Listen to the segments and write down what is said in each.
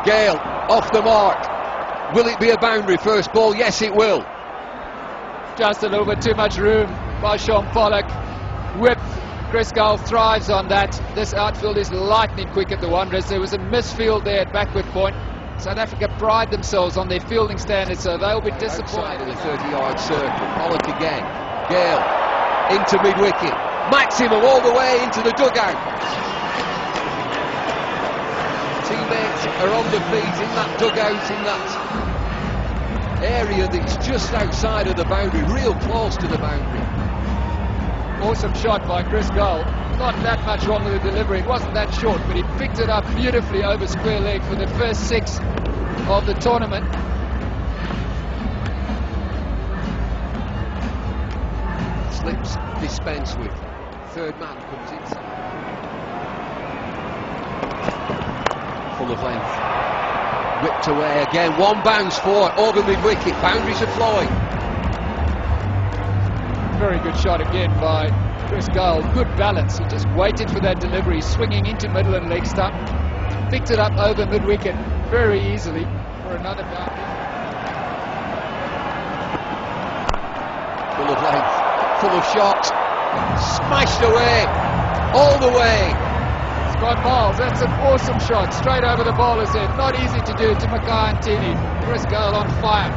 Gale off the mark. Will it be a boundary first ball? Yes, it will. Just a little bit too much room by Sean Pollock. Whip. Chris Gale thrives on that. This outfield is lightning quick at the Wanderers. There was a misfield there at backward point. South Africa pride themselves on their fielding standards, so they'll be disappointed. Outside of the 30-yard circle. Pollock again. Gale into mid-wicket. Maximum all the way into the dugout. Teammates are on the feet in that dugout, in that area that's just outside of the boundary, real close to the boundary. Awesome shot by Chris Gale. Not that much wrong with the delivery. It wasn't that short, but he picked it up beautifully over square leg for the first 6 of the tournament. Slips dispensed with. Third man comes inside. Full of length. Whipped away again. One bounce for over mid-wicket. Boundaries are flowing. Very good shot again by Chris Gale. Good balance. He just waited for that delivery, swinging into middle and leg stump. Picked it up over mid-wicket very easily for another boundary. Full of length. Full of shots. Smashed away. All the way. Scott Miles, that's an awesome shot. Straight over the bowler's head. Not easy to do to Mackay and Tini. Chris Gale on fire.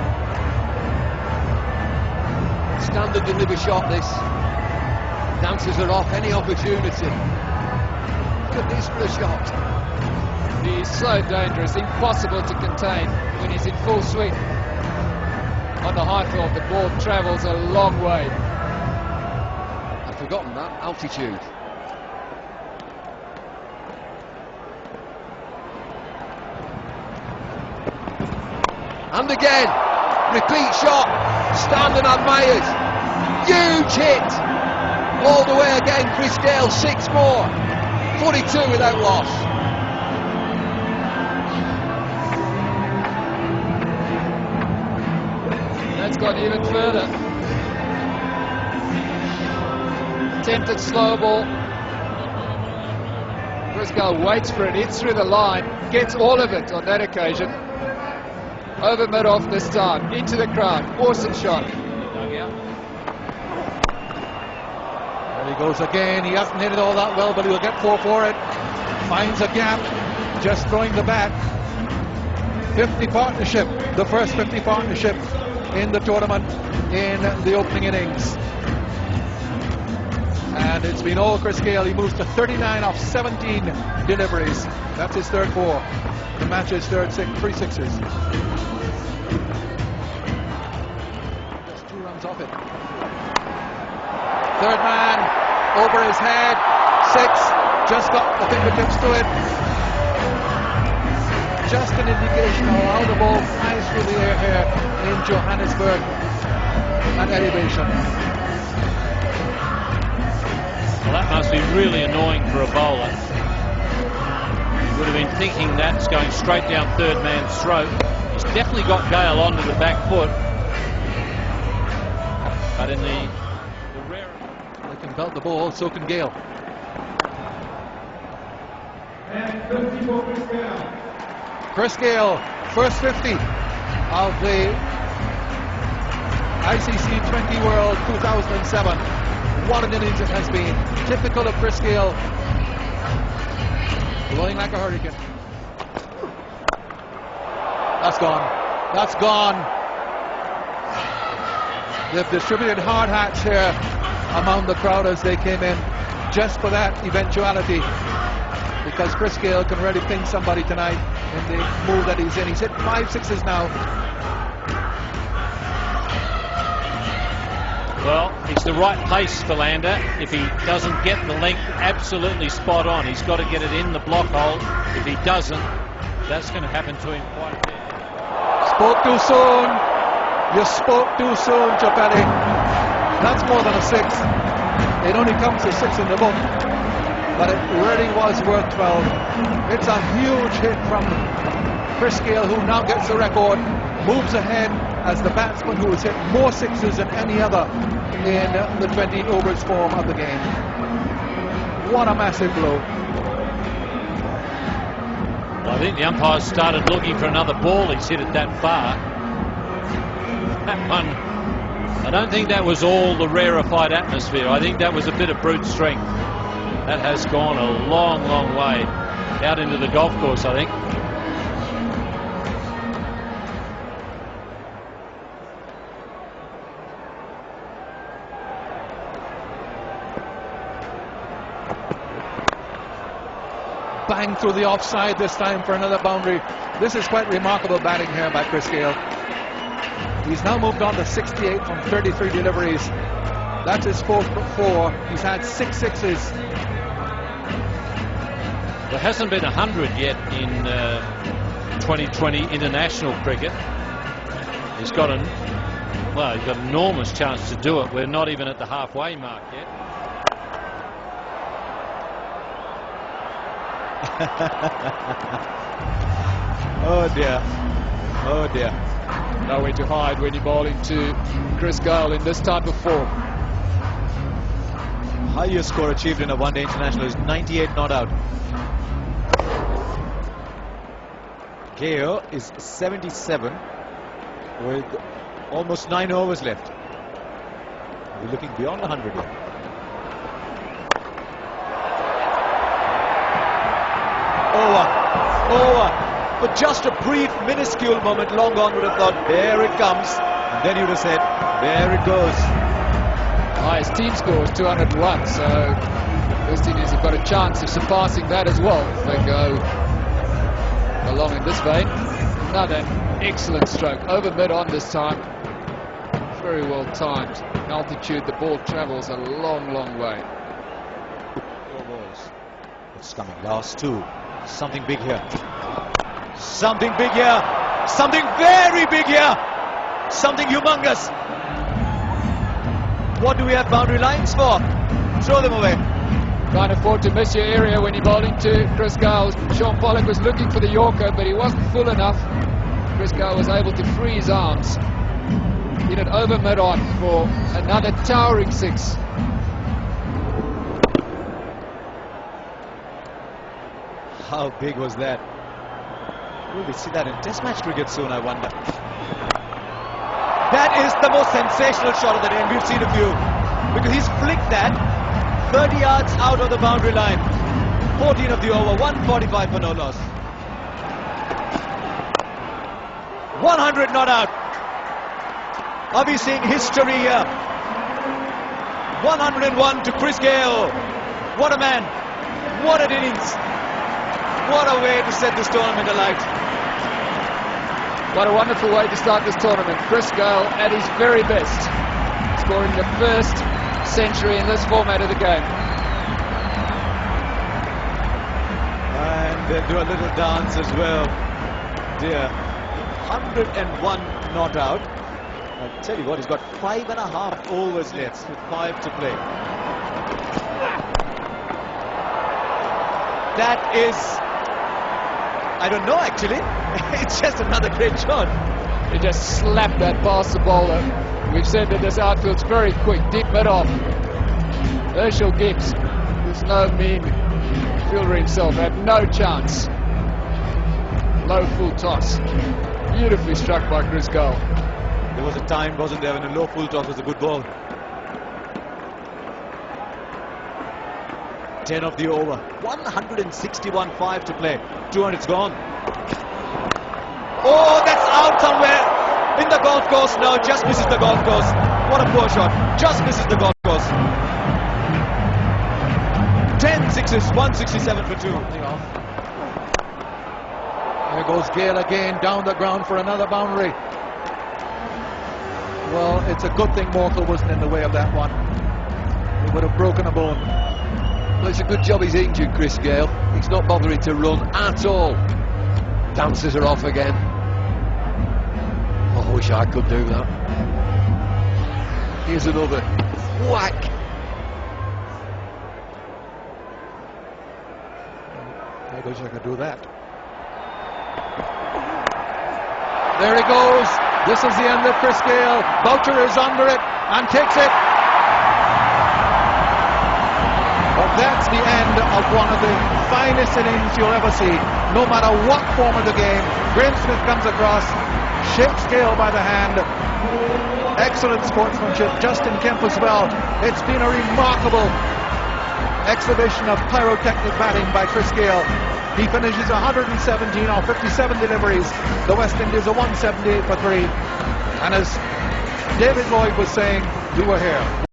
Standard deliver shot this. Dancers are off any opportunity. Look at this for a shot. He's so dangerous, impossible to contain when he's in full swing. On the high field, the ball travels a long way. I've forgotten that altitude. And again, repeat shot. Stand and admired. Huge hit. All the way again, Chris Gale, 6 more. 42 without loss. That's gone even further. Attempted slow ball. Chris Gale waits for it, hits through the line, gets all of it on that occasion. Over mid-off this time, into the crowd. Awesome shot. There he goes again. He hasn't hit it all that well, but he'll get 4 for it. Finds a gap, just throwing the bat. 50 partnership, the first 50 partnership in the tournament in the opening innings. And it's been all Chris Gale. He moves to 39 off 17 deliveries. That's his third 4. The match's third 3 sixes. Just 2 runs off it. Third man over his head. 6. Just got the fingertips to it. Just an indication of how the ball flies through the air here in Johannesburg at elevation. Well, that must be really annoying for a bowler. Would have been thinking that's going straight down third man's throat. He's definitely got Gale onto the back foot. But in the rare... They can belt the ball, so can Gale. And 50 for Chris Gale. Chris Gale, first 50 of the ICC 20 World 2007. What an innings it has been. Typical of Chris Gale. Blowing like a hurricane. That's gone. That's gone. They've distributed hard hats here among the crowd as they came in, just for that eventuality. Because Chris Gale can really ping somebody tonight in the move that he's in. He's hit 5 sixes now. Well, it's the right pace for Lander. If he doesn't get the length absolutely spot on, he's got to get it in the block hole. If he doesn't, that's going to happen to him quite a bit. Spoke too soon. You spoke too soon, Chapelli. That's more than a 6. It only comes to 6 in the book, but it really was worth 12. It's a huge hit from Chris Gale, who now gets the record, moves ahead as the batsman who has hit more 6s than any other in the 20 overs form of the game. What a massive blow. I think the umpires started looking for another ball. He's hit it that far. That one, I don't think that was all the rarefied atmosphere. I think that was a bit of brute strength. That has gone a long, long way out into the golf course, I think. Bang through the offside this time for another boundary. This is quite remarkable batting here by Chris Gayle. He's now moved on to 68 from 33 deliveries. That's his fourth 4. He's had 6 sixes. There hasn't been 100 yet in 2020 international cricket. He's got an enormous chance to do it. We're not even at the halfway mark yet. Oh dear. Oh dear. Nowhere to hide when you're bowling to Chris Gayle in this type of form. Highest score achieved in a one-day international is 98 not out. Gayle is 77 with almost 9 overs left. We're looking beyond 100 here. Over. But just a brief, minuscule moment. Long gone would have thought, there it comes. And then he would have said, there it goes. Highest team score is 201, so West Indies have got a chance of surpassing that as well if they go along in this vein. Another excellent stroke. Over mid-on this time. Very well timed. In altitude, the ball travels a long, long way. 4 balls. What's coming? Last 2. Something big here. Something big here. Something very big here. Something humongous. What do we have boundary lines for? Throw them away. Can't afford to miss your area when you're bowling to Chris Gayle. Sean Pollock was looking for the Yorker, but he wasn't full enough. Chris Gayle was able to free his arms. Hit it over mid-on for another towering 6. How big was that? Will we see that in Test match cricket soon, I wonder? That is the most sensational shot of the day, and we've seen a few. Because he's flicked that 30 yards out of the boundary line. 14 of the over, 145 for no loss. 100 not out. Are we seeing history here? 101 to Chris Gayle. What a man. What an innings. What a way to set this tournament alight. What a wonderful way to start this tournament. Chris Gayle at his very best, scoring the first century in this format of the game. And then do a little dance as well. Dear. 101 not out. I'll tell you what, he's got 5.5 overs left with 5 to play. That is, I don't know actually. It's just another great shot. He just slapped that past the bowler. We've said that this outfield's very quick, deep mid-off. Herschel Gibbs, who's no mean fielder himself, had no chance. Low full toss. Beautifully struck by Chris Gayle. There was a time, wasn't there, when a low full toss was a good ball. 10 of the over. 161.5 to play. 200's gone. Oh, that's out somewhere in the golf course now. Just misses the golf course. What a poor shot. Just misses the golf course. 10 sixes, 167 for 2. There goes Gayle again, down the ground for another boundary. Well, it's a good thing Morkel wasn't in the way of that one. He would have broken a bone. Well, it's a good job he's injured, Chris Gayle. He's not bothering to run at all. Dancers are off again. Oh, I wish I could do that. Here's another. Whack! I wish I could do that. There he goes. This is the end of Chris Gayle. Boucher is under it and takes it. But then that's the end of one of the finest innings you'll ever see, no matter what form of the game. Graeme Smith comes across, shakes Gale by the hand. Excellent sportsmanship. Justin Kemp as well. It's been a remarkable exhibition of pyrotechnic batting by Chris Gale. He finishes 117 on 57 deliveries. The West Indies are 178 for 3. And as David Lloyd was saying, we were here.